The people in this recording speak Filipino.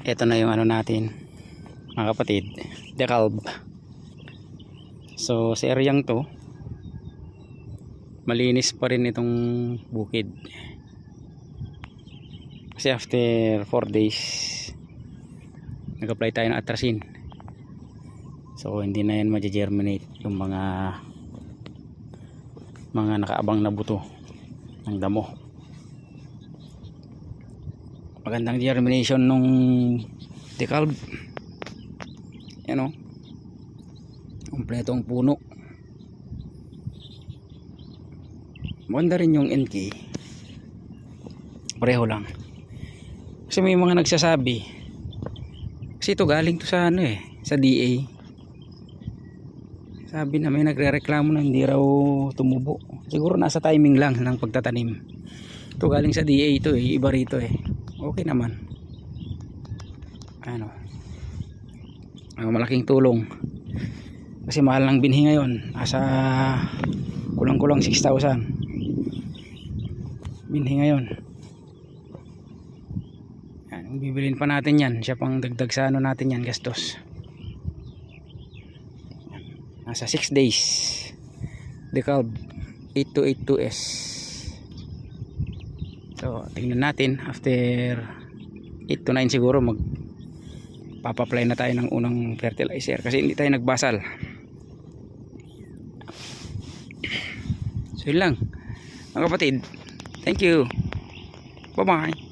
Ito na yung ano natin mga kapatid, decalb. So sa areang to malinis pa rin itong bukid kasi after 4 days nag-apply tayo ng atrasin, so hindi na yan ma-germinate yung mga nakaabang na buto ng damo. Magandang germination nung decalb, yan o, kompletong puno. Maganda rin yung NK, pareho lang. Kasi may mga nagsasabi, kasi ito galing to sa ano sa DA. Sabi na may nagrereklamo na hindi raw tumubo. Siguro nasa timing lang ng pagtatanim. Ito galing sa DA ito iba rito Okay naman. Ano? Malaking tulong. Kasi mahal ng binhi ngayon. Nasa kulang-kulang 6,000. Binhi ngayon. Bibilin pa natin yan, siya pang dagdag sa ano natin yan, gastos. Nasa 6 days decalb 8282S. So tingnan natin after 8 to 9 siguro magpapa-apply na tayo ng unang fertilizer kasi hindi tayo nagbasal. So yun lang mga kapatid, thank you, bye bye.